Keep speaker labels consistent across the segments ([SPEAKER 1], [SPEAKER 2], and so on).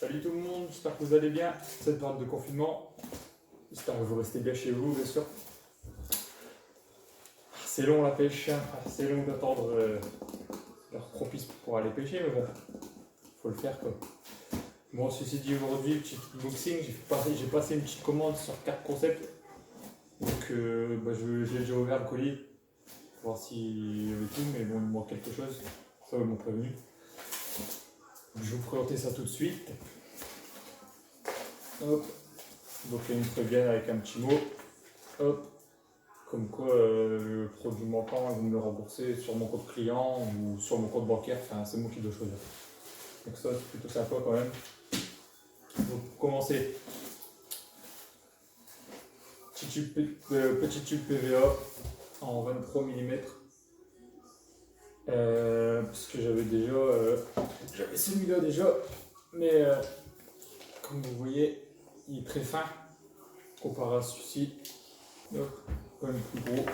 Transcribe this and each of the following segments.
[SPEAKER 1] Salut tout le monde, j'espère que vous allez bien cette période de confinement. J'espère que vous restez bien chez vous, bien sûr. C'est long la pêche, hein. C'est long d'attendre l'heure propice pour aller pêcher, mais bon, faut le faire quoi. Bon, ceci dit, aujourd'hui, petit unboxing, j'ai passé une petite commande sur Carte Concept. Donc, j'ai déjà ouvert le colis pour voir s'il y avait tout, mais bon, il me manque quelque chose. Ça, ils m'ont prévenu. Je vais vous présenter ça tout de suite. Hop. Donc ils me préviennent avec un petit mot. Hop. Comme quoi le produit manquant, ils vont me le rembourser sur mon compte client ou sur mon compte bancaire. Enfin, c'est moi qui dois choisir. Donc ça, c'est plutôt sympa quand même. Donc pour commencer, petit tube PVA en 23 mm. Parce que j'avais celui-là déjà, mais comme vous voyez, il est très fin comparé à celui-ci. Quand même plus gros.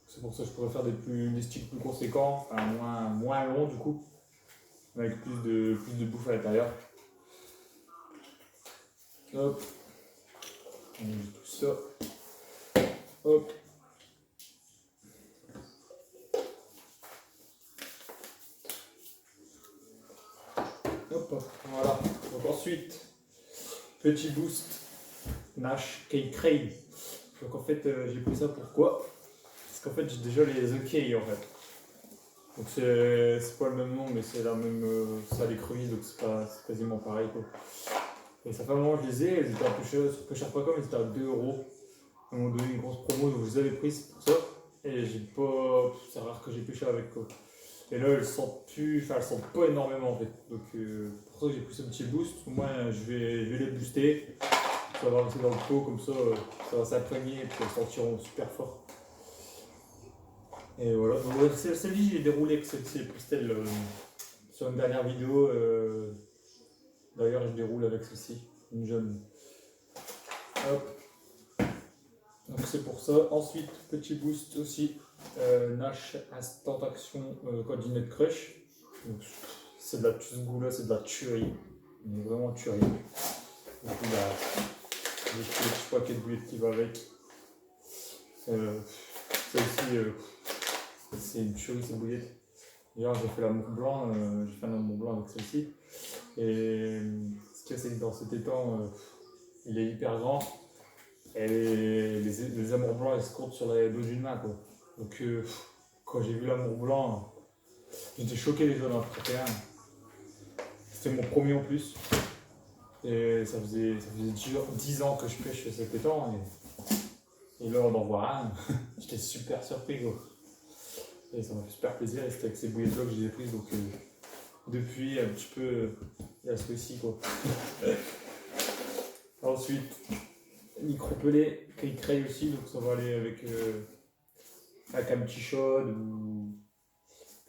[SPEAKER 1] C'est pour ça que je pourrais faire des sticks plus conséquents, enfin moins longs du coup, avec plus de bouffe à l'intérieur. Hop, on met tout ça. Hop. Hop, voilà. Donc ensuite, petit boost Nash Cake Crane. Donc en fait, j'ai pris ça pourquoi? Parce qu'en fait, j'ai déjà les OK en fait. Donc c'est pas le même nom, mais c'est la même, ça l'écrevisse, donc c'est quasiment pareil quoi. Et ça fait un moment que je les ai, elles étaient un peu chères pas comme, elles étaient à 2 euros. Ils m'ont donné une grosse promo, donc je les avais prises pour ça. Et c'est rare que j'ai pêché avec quoi. Et là, elles sentent plus, enfin elles sentent pas énormément en fait. Donc pour ça que j'ai pris ce petit boost. Au moins je vais les booster. Ça va rester dans le pot, comme ça va s'imprégner et puis elles sentiront super fort. Et voilà. Donc celle-ci, j'ai déroulé avec celle-ci, Pristel, sur une dernière vidéo. D'ailleurs, je déroule avec celle-ci, une jeune. Hop. Donc c'est pour ça. Ensuite, petit boost aussi, Nash Instant Action Coordinate Crush. C'est de ce goût-là, c'est de la tuerie. Mais vraiment tuerie. Donc il y a le petit paquet de boulettes qui va avec. Ça aussi, c'est une tuerie ces boulettes. D'ailleurs, j'ai fait l'amour blanc, j'ai fait un amour blanc avec celle-ci. Et ce qu'il y a, c'est que dans cet étang, il est hyper grand. Et les amours blancs, ils se comptent sur les dos d'une main quoi. Donc quand j'ai vu l'amour blanc, j'étais choqué déjà d'en attraper un. C'était mon premier en plus. Et ça faisait 10 ans que je pêche cet étang. Et là on en voit un. J'étais super surpris quoi. Et ça m'a fait super plaisir. Et c'était avec ces bouillettes-là que je les ai prises. Donc depuis un petit peu, il y a celui-ci quoi. Ensuite, micro-pelé, qui crée aussi. Donc ça va aller avec un petit chaude ou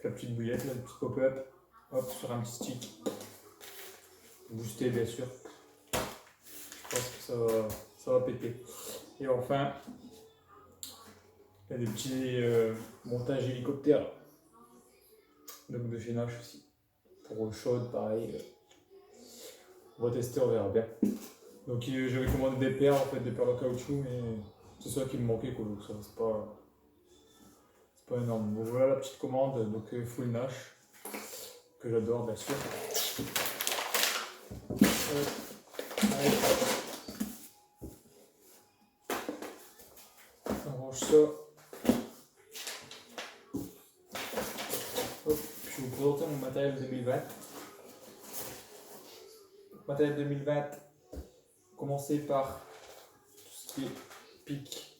[SPEAKER 1] la petite bouillette, là, le petit pop-up, hop, sur un petit stick. Boosté bien sûr. Je pense que ça va péter. Et enfin, il y a des petits montages hélicoptères. Donc de chez Nash aussi. Pour chaude, pareil. On va tester, on verra bien. Donc j'avais commandé des perles, en fait, des perles en caoutchouc, mais c'est ça qui me manquait quoi. Donc ça c'est pas énorme. Donc voilà la petite commande, donc full Nash, que j'adore bien sûr. Allez, on range ça. Hop, je vais vous présenter mon matériel 2020. Matériel 2020, commencer par tout ce qui est pic,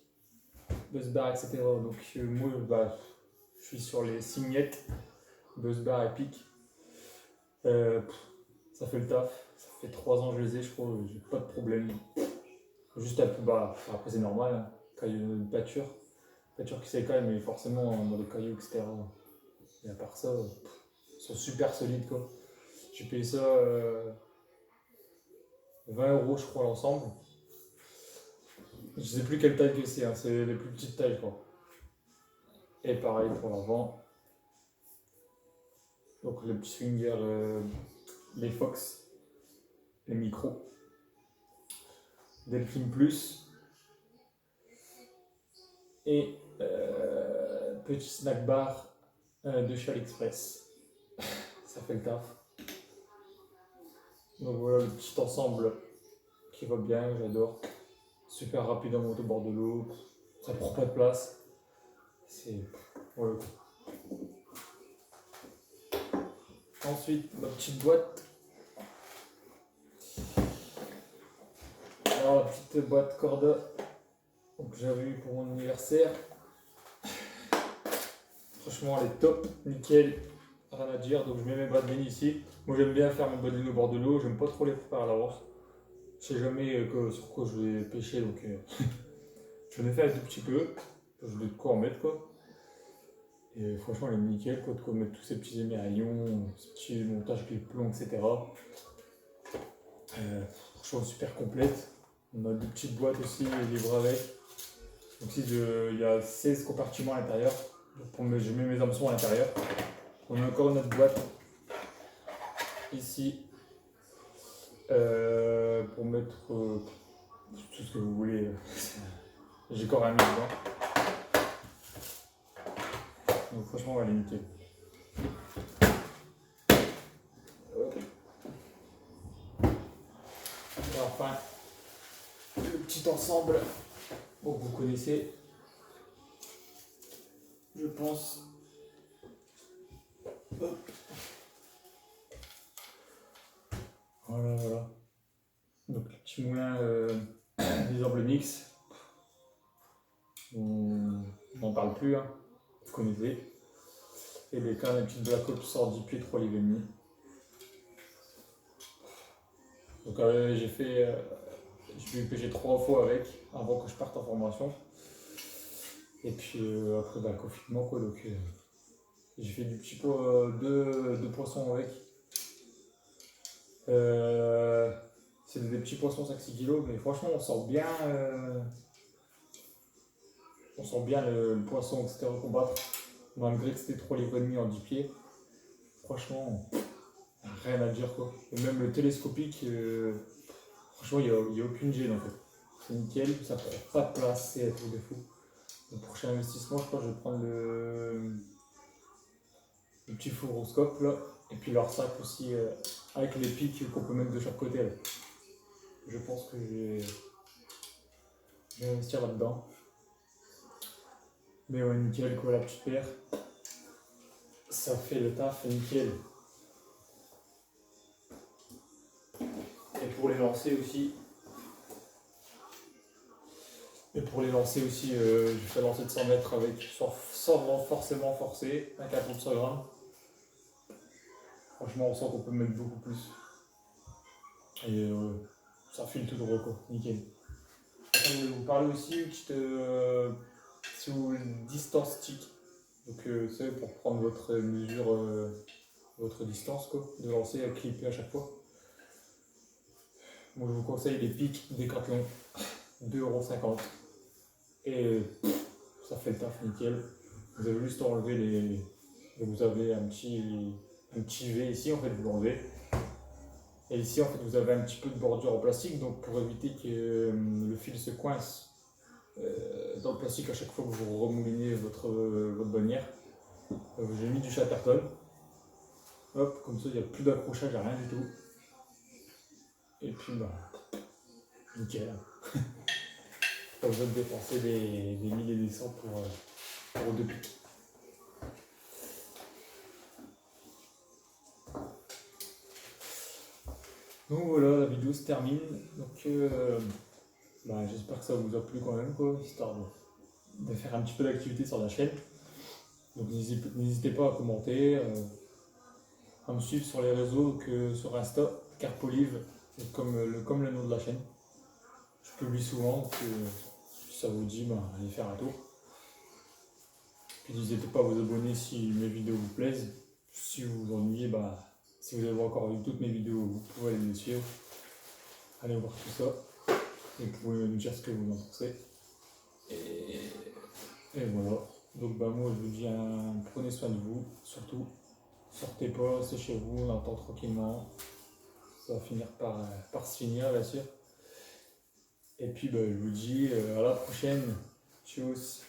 [SPEAKER 1] buzzbar, etc. Donc moi, je suis sur les cygnettes, buzzbar et pic. Ça fait le taf. Ça fait 3 ans que je les ai, je crois, j'ai pas de problème. Juste un peu bas. Après c'est normal, hein. Quand il y a une pâture qui s'écaille, mais forcément dans les cailloux, etc. Et à part ça, ils sont super solides quoi. J'ai payé ça 20 € je crois l'ensemble. Je sais plus quelle taille que c'est, hein. C'est les plus petites tailles quoi. Et pareil pour l'avant. Donc le petit swinger, les Fox, les micros, Delphine Plus et petit snack bar de chez AliExpress. Ça fait le taf. Donc voilà le petit ensemble qui va bien, j'adore. Super rapide à monter au bord de l'eau, ça prend pas de place. C'est. Voilà. Ensuite, ma petite boîte. Alors, la petite boîte Corda que j'avais eu pour mon anniversaire. Franchement, elle est top, nickel, rien à dire. Donc, je mets mes badmines ici. Moi, j'aime bien faire mes badmines au bord de l'eau. J'aime pas trop les préparer à l'avance. Je sais jamais sur quoi je vais pêcher, donc je vais faire un tout petit peu. Je vais de quoi en mettre, quoi. Et franchement, elle est nickel, quoi, de quoi mettre tous ces petits émerillons, ces petits montages avec plomb, etc. Franchement, super complète. On a deux petites boîtes aussi, livrées avec. Donc ici, il y a 16 compartiments à l'intérieur. Je mets mes hameçons à l'intérieur. On a encore une autre boîte ici pour mettre tout ce que vous voulez. J'ai encore un mis dedans. Donc franchement, on va limiter. Et enfin, le petit ensemble, bon, vous connaissez, je pense. Hop. Voilà, voilà. Donc le petit moulin des Ambles Mix. On n'en parle plus, hein. Vous connaissez. Et les cannes, une petite Black Ops sort 10 pieds 3 livres et demi. Donc j'ai pu pêcher 3 fois avec avant que je parte en formation. Et puis après le confinement, quoi, donc j'ai fait du petit pot de poissons avec. C'est des petits poissons 5-6 kg, mais franchement on sent bien le poisson que c'était à combattre, malgré que c'était 3 livres et demi en 10 pieds. Franchement, rien à dire, quoi. Et même le télescopique, franchement il n'y a aucune gêne en fait. C'est nickel, ça prend pas de place, c'est un truc de fou. Le prochain investissement, je crois que je vais prendre le petit fourroscope là, et puis leur sac aussi avec les pics qu'on peut mettre de chaque côté là. Je pense que je vais investir là-dedans. Mais ouais, nickel, quoi, la petite paire. Ça fait le taf, nickel. Et pour les lancer aussi. Je fais lancer de 100 mètres avec, sans forcément forcer, un carton de 100 grammes. Franchement, on sent qu'on peut mettre beaucoup plus. Et ça file tout droit, quoi, nickel. Je vais vous parler aussi une petite distance stick. Donc c'est pour prendre votre mesure, votre distance, quoi, de lancer à clipper à chaque fois. Moi je vous conseille les pics Decathlon, 2,50 €. Et ça fait le taf nickel. Vous avez juste à enlever les. Vous avez un petit V ici, en fait, vous l'enlevez. Et ici, en fait, vous avez un petit peu de bordure en plastique, donc pour éviter que le fil se coince dans le plastique à chaque fois que vous remoulinez votre bannière. J'ai mis du Chatterton. Hop, comme ça, il n'y a plus d'accrochage, il n'y a rien du tout. Et puis, bah, nickel. Pas besoin de dépenser des 1000 et des 100 pour deux pics. Donc voilà, la vidéo se termine. Donc j'espère que ça vous a plu quand même, quoi, histoire de faire un petit peu d'activité sur la chaîne. Donc n'hésitez pas à commenter, à me suivre sur les réseaux, que sur Insta, Carpolive, comme le nom de la chaîne. Je publie souvent, donc si ça vous dit, allez faire un tour. Puis n'hésitez pas à vous abonner si mes vidéos vous plaisent. Si vous vous ennuyez, si vous avez encore vu toutes mes vidéos, vous pouvez aller les suivre. Allez voir tout ça. Et vous pouvez me dire ce que vous en pensez. Et voilà. Donc moi je vous dis prenez soin de vous, surtout. Sortez pas, restez chez vous, on entend tranquillement. Ça va finir par se finir, bien sûr. Et puis, je vous dis à la prochaine. Tchuss.